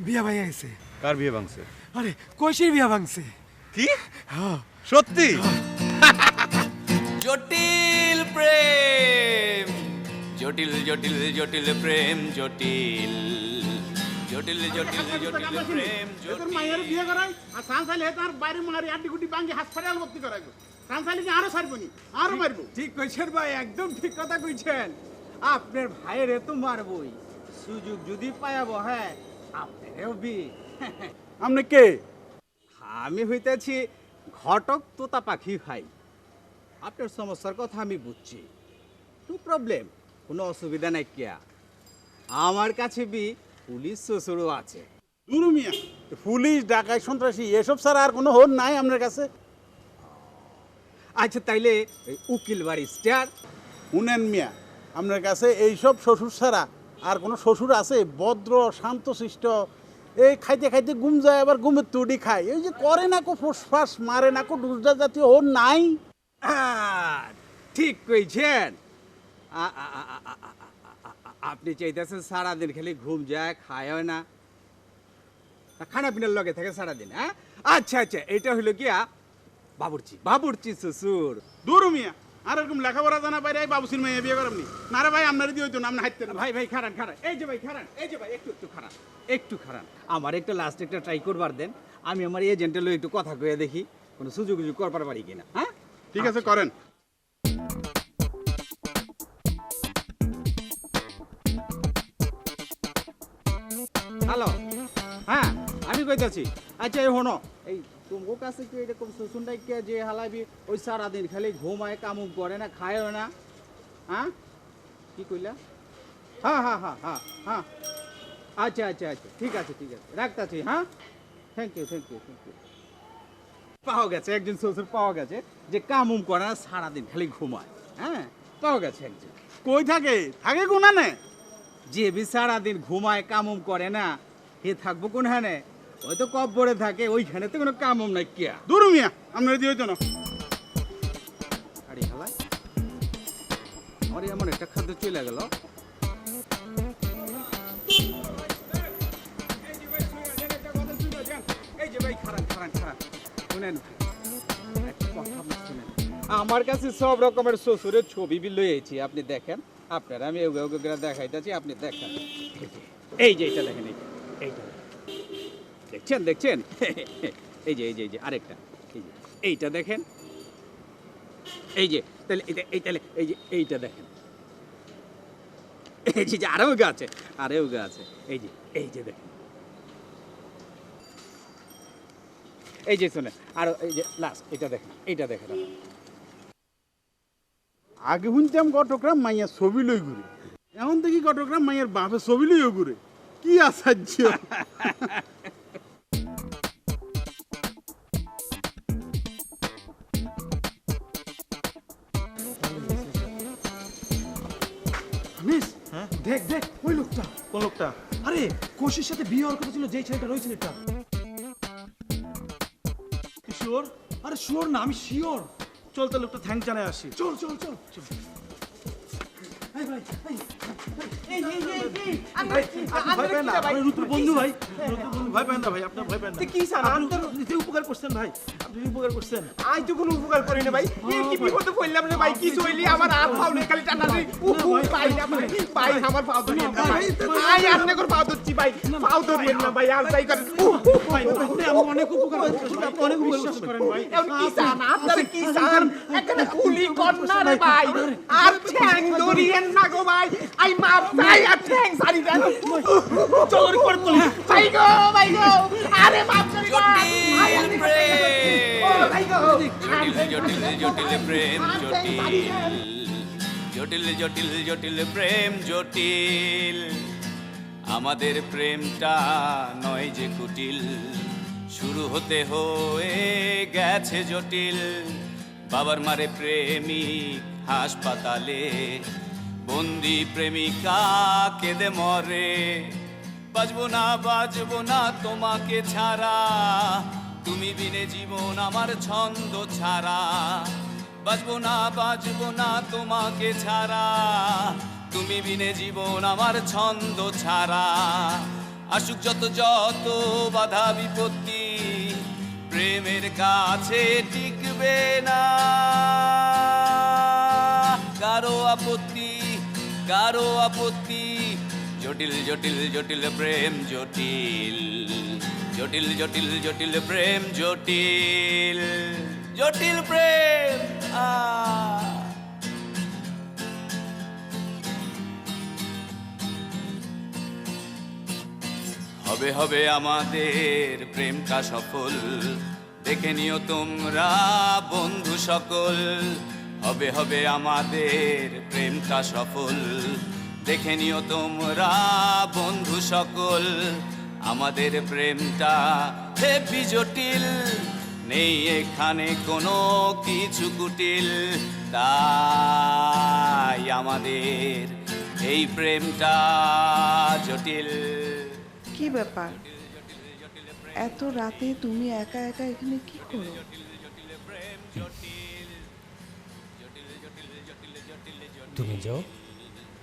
বিয়া ভাই আইছে। কার বিয়ে ভাঙছে? আরে কৈশির বিয়া ভাঙছে। কি সত্যি? জটিল প্রেম, জটিল জটিল জটিল প্রেম, জটিল জটিল জটিল জটিল প্রেম, তোর মায়ের বিয়ে করাই আর সানসালি তার বাইরে মারি আড্ডি গুড্ডি ভাঙি হাসপাতাল ভর্তি করাইবো। সানসালি কি আরো ছাড়বনি, আরো মারবো। ঠিক কইছেন ভাই, একদম ঠিক কথা কইছেন। আপনার ভাইয়ের তো মারবই, সুযোগ যদি পায়াবো। হ্যাঁ আপনারও বি। আপনি কে? আমি হইতেছি ঘটক তোতা পাখি ভাই। আপনার সমস্যার কথা আমি বুঝছি, নো প্রবলেম, কোনো অসুবিধা নাই। কিয়া আমার কাছে বি পুলিশ শ্বশুরও আছে। দুরু মিয়া, পুলিশ ডাকাই সন্ত্রাসী এসব ছাড়া আর কোনো হোন নাই আপনার কাছে? আচ্ছা তাইলে উকিল বাড়ি স্টার। শুনেন মিয়া, আপনার কাছে এইসব শ্বশুর ছাড়া আর কোনো শ্বশুর আছে? ভদ্র শান্তশিষ্ট, এই খাইতে খাইতে ঘুম যায়, আবার ঘুমের তুড়ি খায়, এই যে করে না কো ফুসফাস মারে না কো ডুসডা জাতীয় হোন নাই? ঠিক কইছেন। আপনি চাইতেছেন সারাদিন খালি ঘুম যায়, খায় না, খানা পিনার লগে থাকে সারাদিন। হ্যাঁ আচ্ছা আচ্ছা, এটা হইলো কি বাবুর্চি, বাবুর্চি শ্বশুর। দূর মিয়া, আর এরকম লেখাপড়া জানা বাইরে বাবুসির মেয়ে বিয়ে করেননি না রে ভাই? আপনারই দিয়ে হইতো না, আপনি হাইতেন। ভাই ভাই খারান খারান, এই যে ভাই খারান, এই যে ভাই একটু একটু খারান, একটু খারান। আমার একটা লাস্ট একটা ট্রাই করবার দেন, আমি আমার এজেন্টের লোক একটু কথা কয়ে দেখি কোনো সুযোগ করবার পারি কিনা। হ্যাঁ ঠিক আছে, করেন। হ্যালো, হ্যাঁ আমি কইতাছি। আচ্ছা এই হনো, এই তোমার কাছে কি এরকম শ্বশুরটাই কে যে হালাবি ওই সারাদিন খালি ঘুমায়, কামুম করে না, খায়ও না? হ্যাঁ কি কইলা? হ্যাঁ হ্যাঁ হ্যাঁ হ্যাঁ হ্যাঁ, আচ্ছা আচ্ছা আচ্ছা, ঠিক আছে ঠিক আছে, রাখতাছি। হ্যাঁ thank you thank you thank you. পাওয়া গেছে একজন শ্বশুর, পাওয়া গেছে যে কামুম করে না, সারাদিন খালি ঘুমায়। হ্যাঁ পাওয়া গেছে একজন। কই থাকে? থাকে কোনানে? যে বি সারাদিন ঘুমায়, কামুম করে না, হে থাকবো কোনখানে? ওই তো কব্বরে থাকে, ওইখানে তো কোনো কামুম নাই। কিয়া দূর মিয়া, আপনার দিয়ে হইতো না। আরে হালাই, আমার এমন একটা খাদ্য চলে গেল। এই যে ভাই খারান খারান খারান, শুনেন একটা কথা আপনি শুনেন। আমার কাছে সব রকমের শ্বশুরের ছবি লইয়েছি, আপনি দেখেন। আপনারা আমি ওগুলো দেখাইতেছি, আপনি দেখেন। এই যে এইটা দেখেন, এইটা দেখছেন দেখছেন? এই যে এই যে এই যে আরেকটা, এই যে এইটা দেখেন। এই যে তাহলে এই তাহলে এই যে এইটা দেখেন, এই যে আরেও গা আছে, আরেও গা আছে। এই যে দেখেন, এই যে শুনে আর এই যে লাস্ট এটা দেখেন এইটা দেখেন আগে শুনতাম গটগ্রাম মাইয়া ছবি লই ঘুরে এখন দেখি গটগ্রাম মাইয়ার বাপে ছবি লইও ঘুরে কি আশ্চর্য মিস দেখ দেখ ওই লোকটা কোন লোকটা? আরে কোশির সাথে বিয়ে হওয়ার কথা ছিল যেই ছেলেটা রয়েছে এটা শিওর? আরে শিওর না আমি শিওর চল তাহলে লোকটা থ্যাংক জানাই আসি। চল চল চল চল এই ভাই ভয় পেন না, আপনি রুতুর বন্ধু ভাই। রুতুর বন্ধু, ভয় পেন না ভাই, আপনার ভয় পেন না। কি স্যার আপনি নিজে উপকার করছেন ভাই, আপনি উপকার করছেন। আই তো কোনো উপকার করি না ভাই এই কি বিপদে পড়লাম রে ভাই কিছু হইলি আমার হাত পাও নে খালি টানা রে ভাই না ভাই আমার পাও ধরিয়েন না ভাই আই আপনি করে পাও ধরছি ভাই পাও ধরিয়েন না ভাই আর যাই করেন ভাই আপনি আমার অনেক উপকার করছেন আপনি অনেক বিশ্বাস করেন ভাই এখন কি চান আপনারা কি চান এখানে কুলি কন্যা রে ভাই আর ঠ্যাং ধরিয়েন না গো ভাই আই মাপ চাই আর ঠ্যাং সারি দেন চল রে করে তুলি ভাই গো আরে মাপ করি জটিল জটিল প্রেম জটিল জটিল জটিল জটিল প্রেম জটিল আমাদের প্রেমটা নয় যে কুটিল শুরু হতে হয়ে গেছে জটিল বাবার মারে প্রেমিক হাসপাতালে বন্দি প্রেমিকা কেঁদে মরে বাজবো না তোমাকে ছাড়া তুমি বিনে জীবন আমার ছন্দ ছাড়া বাজবো না তোমাকে ছাড়া তুমি বিনে জীবন আমার ছন্দ ছাড়া আসুক যত যত বাধা বিপত্তি প্রেমের কাছে টিকবে না কারো আপত্তি জটিল জটিল জটিল প্রেম জটিল জটিল জটিল জটিল প্রেম জটিল জটিল প্রেম হবে হবে আমাদের প্রেমটা সফল দেখে নিও তোমরা বন্ধু সকল হবে হবে আমাদের প্রেমটা সফল দেখে নিও তোমরা বন্ধু সকল আমাদের প্রেমটা হেবি জটিল নেই এখানে কোনো কিছু কুটিল তাই আমাদের এই প্রেমটা জটিল কি ব্যাপার এত রাতে তুমি একা একা এখানে কি করো তুমি যাও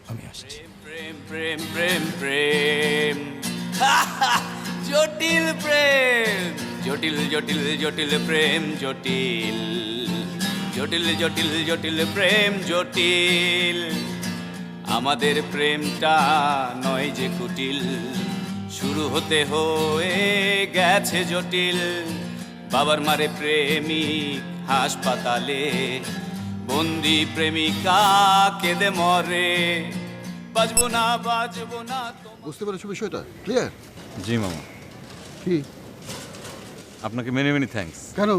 আমি আসছি প্রেম প্রেম প্রেম প্রেম জটিল প্রেম জটিল জটিল জটিল প্রেম জটিল জটিল জটিল জটিল প্রেম জটিল আমাদের প্রেমটা নয় যে কুটিল শুরু হতে হয়ে গেছে জটিল বাবার মারে প্রেমিক হাসপাতালে বন্দি প্রেমিকা কেঁদে মরে বাজবো না বুঝতে পেরেছো বিষয়টা ক্লিয়ার? জি মামা। কি আপনাকে মেনি মেনি থ্যাঙ্কস। কেন?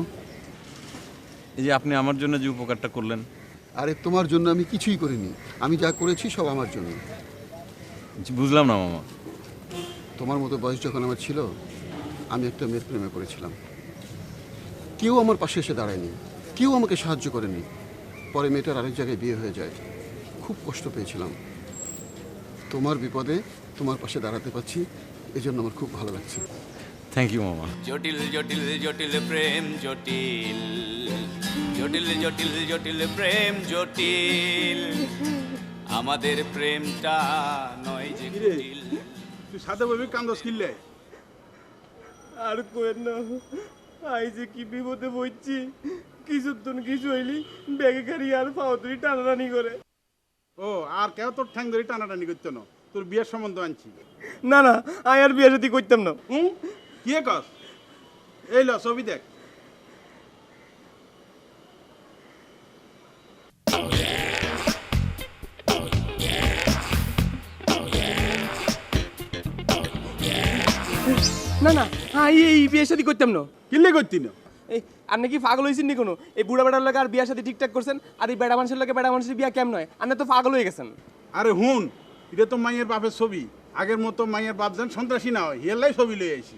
এই যে আপনি আমার জন্য যে উপকারটা করলেন। আরে তোমার জন্য আমি কিছুই করিনি, আমি যা করেছি সব আমার জন্য। বুঝলাম না মামা। তোমার মতো বয়স যখন আমার ছিল আমি একটা মেয়ের প্রেমে পড়েছিলাম, কেউ আমার পাশে এসে দাঁড়ায়নি, কেউ আমাকে সাহায্য করেনি। পরে মেয়েটার আরেক জায়গায় বিয়ে হয়ে যায়, খুব কষ্ট পেয়েছিলাম। তোমার বিপদে তোমার পাশে দাঁড়াতে পারছি, এই জন্য আমার খুব ভালো লাগছে। থ্যাংক ইউ মামা। জটিল জটিল জটিল প্রেম জটিল জটিল জটিল জটিল প্রেম জটিল আমাদের প্রেমটা নয় যে কুটিল তুই সাথে বলবি কান্দস কিনলে আর কোয়েন না আই যে কি বিপদে বইছি কিছুক্ষণ কিছু হইলি ব্যাগে গাড়ি আর পাও তুই টানাটানি করে ও আর কেউ তোর ঠ্যাং ধরে টানাটানি করতো না, তোর বিয়ের সম্বন্ধ আনছি। না না আই আর বিয়ে সাথে করতাম না। কি কস? এই ল ছবি দেখ। না না এই বিয়ে শাদী করতাম না। কিনলে করতি না? এই আপনি কি পাগল হয়েছেন নি কোনো? এই বুড়া বেড়ার লোক আর বিয়ে শাদী ঠিকঠাক করছেন, আর এই বেড়া মানুষের লোকে বেড়া মানুষের বিয়া কেমন হয়? আপনি তো পাগল হয়ে গেছেন। আরে হুন, এটা তো মাইয়ের বাপের ছবি। আগের মতো মাইয়ের বাপ যেন সন্ত্রাসী না হয়, হেলাই ছবি লই আইছি।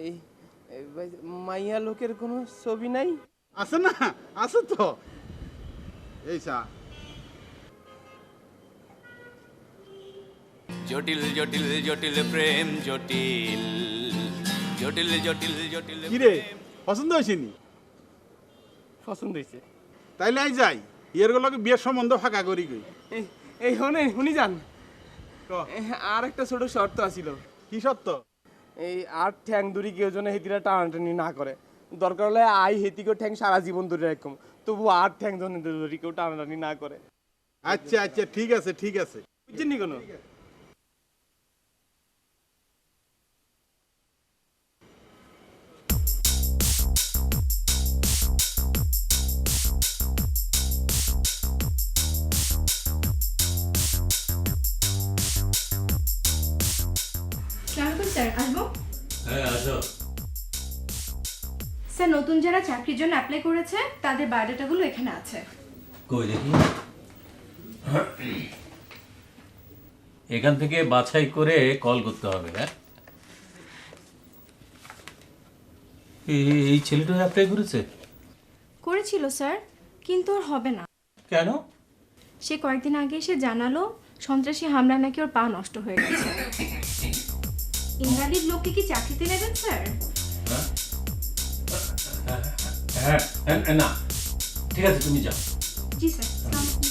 এই মাইয়া লোকের কোনো ছবি নাই? আছে না, আছে তো। এই চা। জটিল জটিল জটিল প্রেম জটিল, জটিল জটিল জটিল। কিরে পছন্দ হয়েছে নি? পছন্দ হয়েছে। তাইলে আই যাই, এর গুলোকে বিয়ের সম্বন্ধ ফাঁকা করি গই। এই শুনি যান, আর একটা ছোট শর্ত আছিল। কি শর্ত? এই আর ঠ্যাং দড়ি কেউ যেন হেতিরা টানাটানি না করে। দরকার হলে আই হেতিকে ঠ্যাং সারা জীবন ধরে রাখুম, তবু আর ঠ্যাং দড়ি কেউ টানাটানি না করে। আচ্ছা আচ্ছা, ঠিক আছে ঠিক আছে। বুঝছেন নি কোনো? স্যার আসবো? হ্যাঁ আসো। স্যার নতুন যারা চাকরির জন্য অ্যাপ্লাই করেছে তাদের বায়োডাটাগুলো এখানে আছে। কই দেখি। এখান থেকে বাছাই করে কল করতে হবে। হ্যাঁ, এই ছেলেটা অ্যাপ্লাই করেছে? করেছিল স্যার, কিন্তু ওর হবে না। কেন? সে কয়েকদিন আগে এসে জানালো সন্ত্রাসী হামলা নাকি ওর পা নষ্ট হয়ে গেছে। ইনভ্যালিড লোককে কি চাকরিতে নেবেন স্যার? হ্যাঁ না, ঠিক আছে তুমি যাও। জি স্যার। আসসালামু আলাইকুম।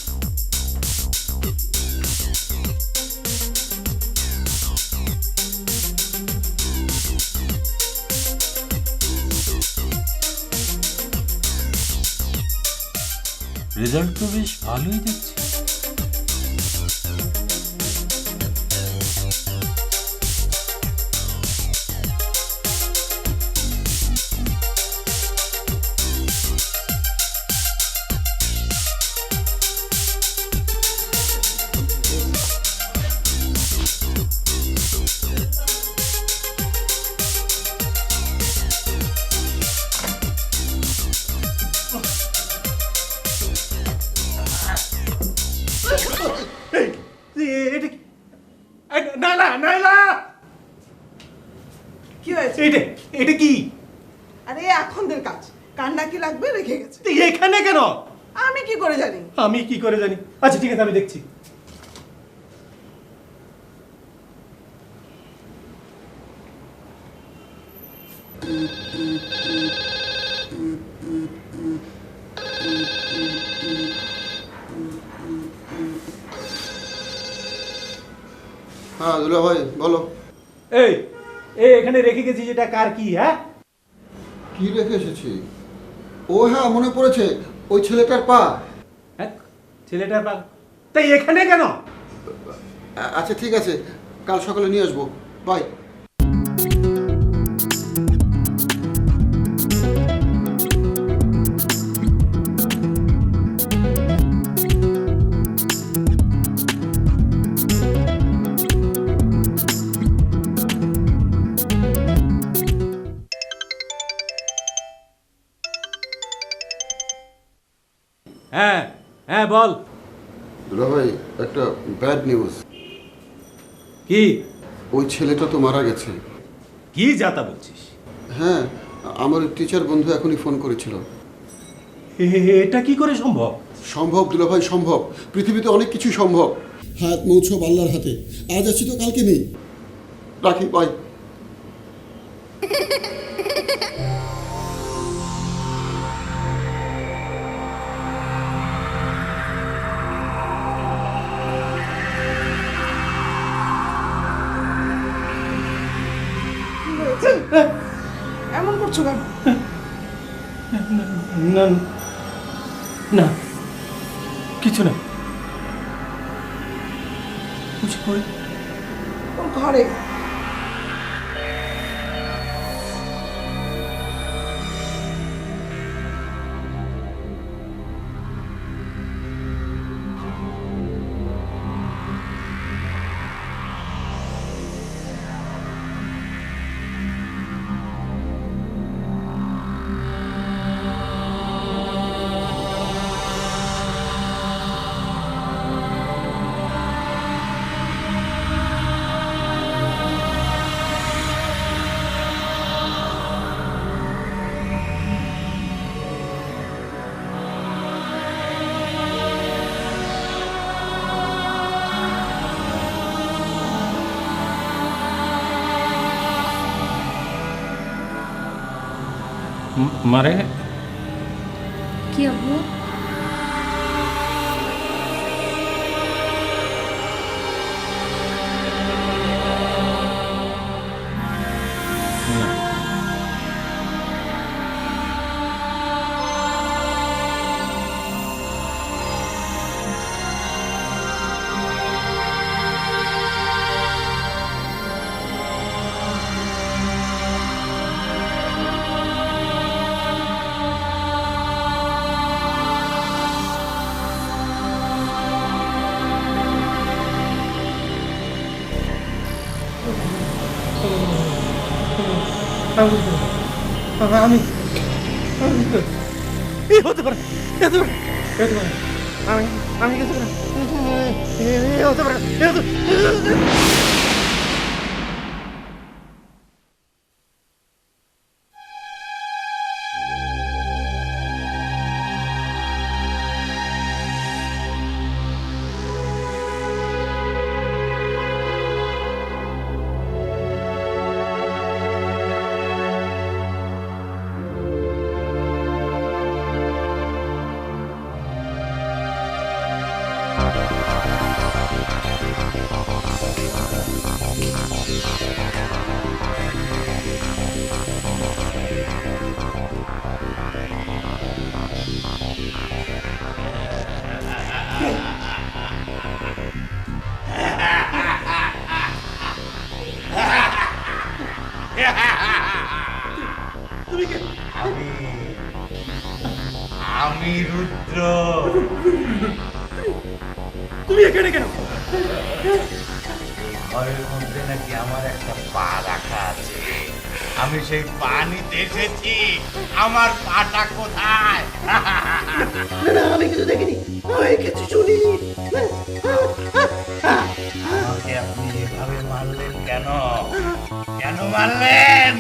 রেজাল্ট তো বেশ ভালোই দেখছি। কি হয়েছে? এটা কি? আরে এখনদের কাজ, কান্না কি লাগবে রেখে গেছে। এখানে কেন? আমি কি করে জানি? আমি কি করে জানি? আচ্ছা ঠিক আছে, আমি দেখছি। হ্যাঁ দুলা ভাই বলো। এই এখানে রেখে গেছি যেটা কার কি? হ্যাঁ, কি রেখে এসেছি? ও হ্যাঁ মনে পড়েছে, ওই ছেলেটার পা। হ্যাঁ ছেলেটার পা। তাই এখানে কেন? আচ্ছা ঠিক আছে, কাল সকালে নিয়ে আসবো। বাই। হ্যাঁ হ্যাঁ বল। দুলা ভাই একটা ব্যাড নিউজ। কি? ওই ছেলেটা তো মারা গেছে। কি যাতা বলছিস? হ্যাঁ, আমার টিচার বন্ধু এখনই ফোন করেছিল। এটা কি করে সম্ভব? সম্ভব দুলা ভাই, সম্ভব। পৃথিবীতে অনেক কিছু সম্ভব। হাত মৌছব আল্লাহর হাতে। আজ আছি তো কালকে নেই। রাখি, বাই। এমন করছো কেন? না না, কিছু না। ওর ঘরে। মারে কি আব্বু? আমি এই হতে পারে হতে পারে হতে পারে আমি কিছু না হতে পারে আমি রুদ্র। তুমি এখানে কেন? ঘরের মধ্যে নাকি আমার একটা পা রাখা আছে, আমি সেই পা নিতে এসেছি। আমার পাটা কোথায়? আমি কিছু দেখিনি, আমি কিছু শুনিনি। আমাকে আপনি এভাবে মারলেন কেন? কেন মারলেন?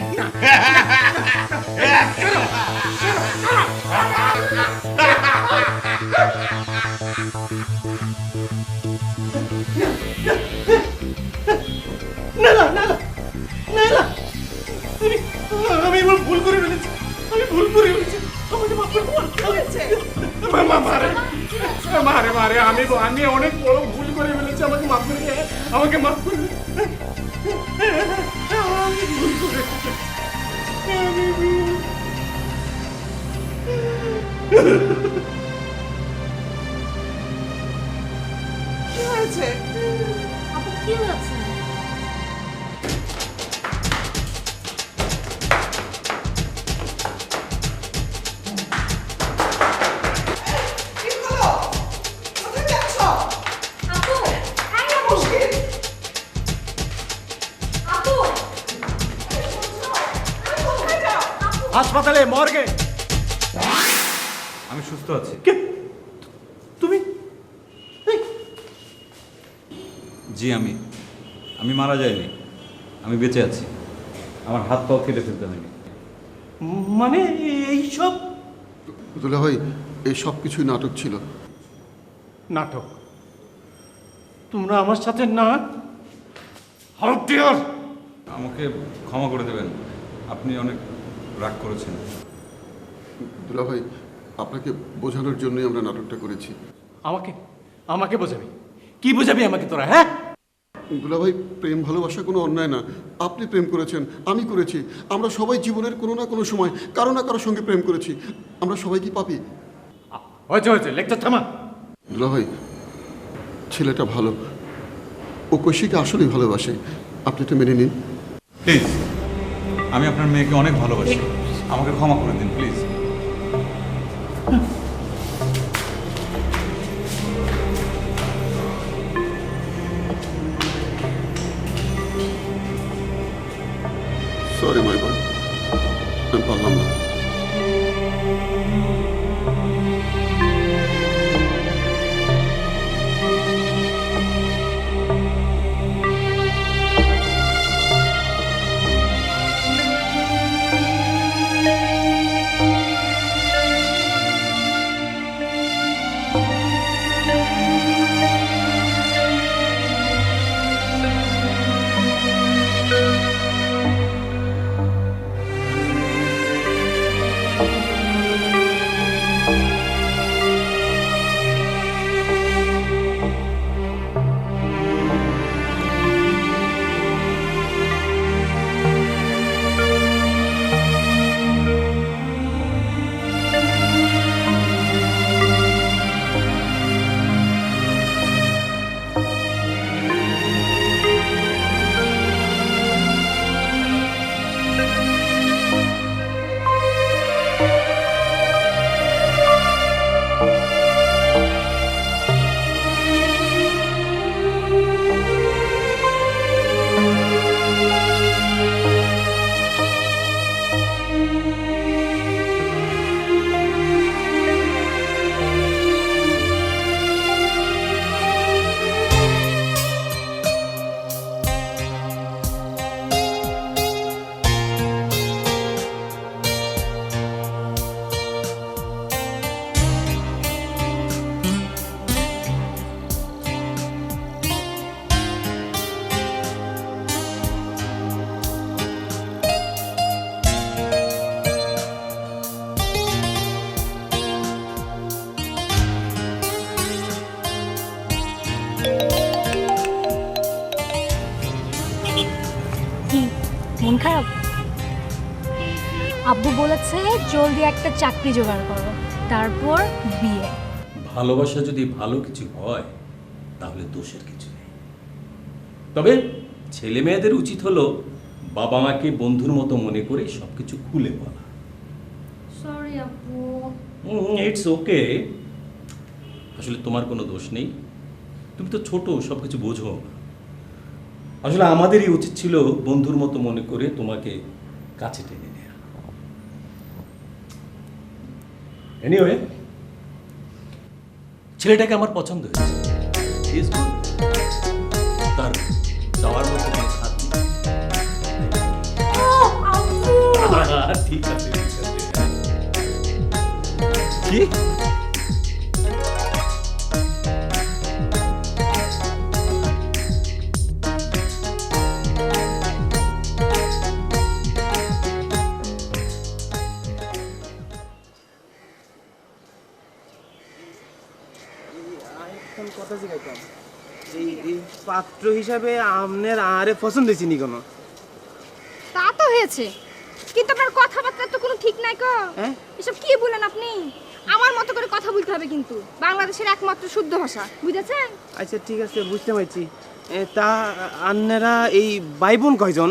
আমি ভুল করে ফেলেছি, আমি ভুল করে ফেলেছি, আমাকে মাফ করে মারে মারে আমি আমি অনেক বড় ভুল করে ফেলেছি, আমাকে মাফ করে দে, আমাকে মাফ করে দে। আমি ভুল করে ফেলেছি, আমি ভুল। কি হয়েছে? আপু কি হয়েছে? কি হলো? কোথায় যাচ্ছ? আপু, এই মুশকিল। আপু, কোথায় যাও? হাসপাতালে, মর্গে। আমি সুস্থ আছি। তুমি জি আমি মারা যাইনি, আমি বেঁচে আছি। আমার হাত পাও কেটে ফেলতে হয়নি। মানে এইসব দুলা ভাই এই সব কিছুই নাটক ছিল। নাটক? তোমরা আমার সাথে না? How dear! আমাকে ক্ষমা করে দেবেন, আপনি অনেক রাগ করেছেন। দুলা ভাই আপনাকে বোঝানোর জন্যই আমরা নাটকটা করেছি। আমাকে আমাকে বোঝাবি? কি বোঝাবি আমাকে তোরা? হ্যাঁ, দুলা ভাই প্রেম ভালোবাসা কোনো অন্যায় না। আপনি প্রেম করেছেন, আমি করেছি, আমরা সবাই জীবনের কোনো না কোনো সময় কারো না কারোর সঙ্গে প্রেম করেছি। আমরা সবাই কি পাপি? হয়েছে হয়েছে, লেকচার থামা। দুলা ভাই ছেলেটা ভালো, ও কৈশিকে আসলেই ভালোবাসে, আপনি তো মেনে নিন প্লিজ। আমি আপনার মেয়েকে অনেক ভালোবাসি, আমাকে ক্ষমা করে দিন প্লিজ। সরি মাই বয়, আমি পারলাম না। আব্বু বলেছে জলদি একটা চাকরি জোগাড় করো, তারপর বিয়ে। ভালোবাসা যদি ভালো কিছু হয় তাহলে দোষের কিছু নেই। তবে ছেলে মেয়েদের উচিত হলো বাবা মাকে বন্ধুর মতো মনে করে সবকিছু খুলে বলা। সরি আব্বু। It's okay. আসলে তোমার কোনো দোষ নেই, তুমি তো ছোট, সব কিছু বোঝো না। আসলে আমাদেরই উচিত ছিল বন্ধুর মতো মনে করে তোমাকে কাছে টেনে নেওয়া। এনিওয়ে, ছেলেটাকে আমার পছন্দ হয়েছে। He is good. তার যাওয়ার মতো কোনো খাত নেই। ঠিক আছে, ঠিক আছে। কি? কথা জিগাইতাম, এই পাত্র হিসাবে আপনার আরে পছন্দ হয়েছে নি কোনো? তা তো হয়েছে, কিন্তু আপনার কথাবার্তা তো কোনো ঠিক নাই কো। এসব কি বলেন আপনি? আমার মতো করে কথা বলতে হবে, কিন্তু বাংলাদেশের একমাত্র শুদ্ধ ভাষা, বুঝেছেন? আচ্ছা ঠিক আছে, বুঝতে পারছি। তা আপনারা এই ভাই বোন কয়জন?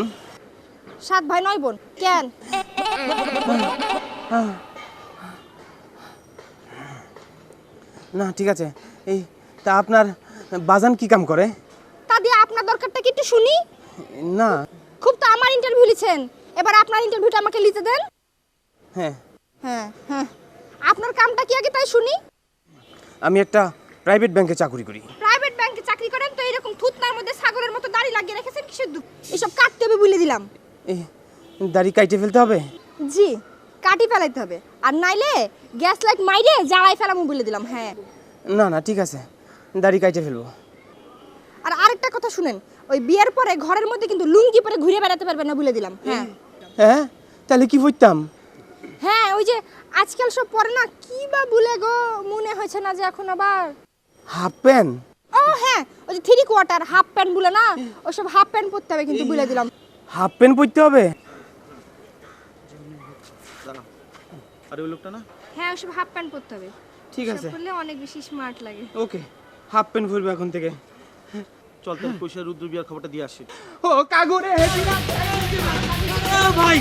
7 ভাই 9 বোন। কেন? না ঠিক আছে। এই তা আপনার বাজান কি কাম করে? তা দিয়ে আপনার দরকারটা কি একটু শুনি? না। খুব তো আমার ইন্টারভিউ লিছেন, এবার আপনার ইন্টারভিউটা আমাকে লিখতে দেন। হ্যাঁ হ্যাঁ হ্যাঁ, আপনার কামটা কি আগে তাই শুনি। আমি একটা প্রাইভেট ব্যাংকে চাকরি করি। প্রাইভেট ব্যাংকে চাকরি করেন তো এরকম থুতনার মধ্যে ছাগলের মতো দাড়ি লাগিয়ে রেখেছেন কিসের দুঃখ? এসব কাটতে হবে বলে দিলাম। এই দাড়ি কাইটে ফেলতে হবে? জি, কাটি ফেলাইতে হবে, আর নাইলে গ্যাস লাইট মাইরে জ্বালাই ফেলামু বলে দিলাম। হ্যাঁ না না ঠিক আছে, দাড়ি কাইটে ফেলবো। আর আরেকটা কথা শুনেন, ওই বিয়ের পরে ঘরের মধ্যে কিন্তু লুঙ্গি পরে ঘুরে বেড়াতে পারবেন না বলে দিলাম। হ্যাঁ হ্যাঁ, তাহলে কি পড়তাম? হ্যাঁ, ওই যে আজকাল সব পরে না, কি বা বলে গো, মনে হয়েছে না যে এখন আবার হাফ প্যান্ট। ও হ্যাঁ, ওই যে 3 কোয়ার্টার হাফ প্যান্ট বলে না, ওসব হাফ প্যান্ট পরতে হবে কিন্তু বলে দিলাম। হাফ প্যান্ট পরতে হবে? আরে ওই লোকটা না? হ্যাঁ, ওসব হাফ প্যান্ট পরতে হবে। ঠিক আছে, পরলে অনেক বেশি স্মার্ট লাগে। ওকে, হাফ প্যান্ট পরবো এখন থেকে। চল তাহলে পয়সা রুদ্র বিয়ার খবরটা দিয়ে আসি। ও কাগরে হেদিনা ভাই।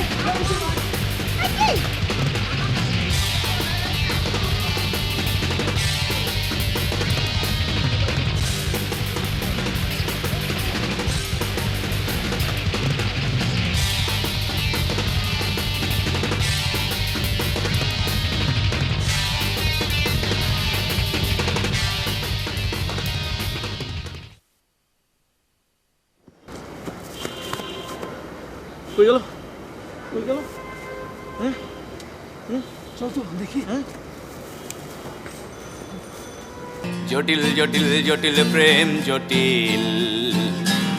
কই গেল? কই গেল? হ্যাঁ চল তো দেখি। হ্যাঁ জটিল জটিল জটিল প্রেম জটিল,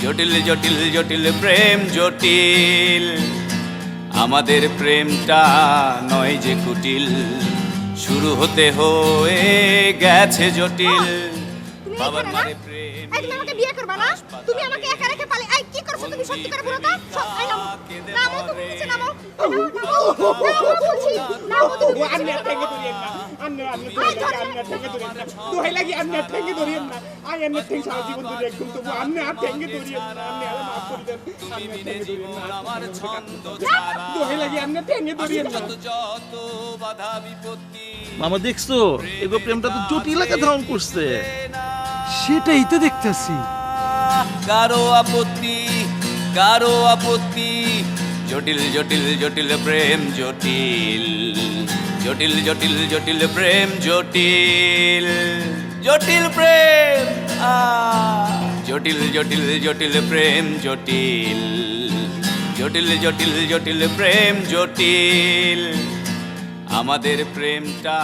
জটিল জটিল জটিল প্রেম জটিল, আমাদের প্রেমটা নয় যে কুটিল, শুরু হতে হয়ে গেছে জটিল। বাবার মারে প্রেম, এই তুমি আমাকে বিয়ে করবা না? তুমি আমাকে একা রেখে পালে এই কি করছো তুমি? সত্যি করে বলো তো। সব খাই নামো, নামো তুমি নিচে নামো, নামো বলছি, নামো তুমি। আন্নে ঠেঙ্গে ধরিয়েন না, আন্নে ঠেঙ্গে ধরিয়েন না, দোহাই লাগি আন্নে ঠেঙ্গে ধরিয়েন না। আই আন্নে ঠেঙ্গে সারা জীবন ধরে একদম, তবু আন্নে আর ঠেঙ্গে ধরিয়েন না, আন্নে আর মাফ করে দেন। তুমি বিনে জীবন আমার ছন্দ ছাড়া, দোহাই লাগি আন্নে ঠেঙ্গে ধরিয়েন না। যত বাধা বিপত্তি। মামা দেখছো এগো প্রেমটা তো জটিল এলাকা ধারণ করছে। সেটাই তো দেখতেছি। কারো আপত্তি, কারো আপত্তি, জটিল জটিল জটিল প্রেম জটিল, জটিল জটিল জটিল প্রেম জটিল, জটিল প্রেম জটিল জটিল জটিল প্রেম জটিল, জটিল জটিল জটিল প্রেম জটিল, আমাদের প্রেমটা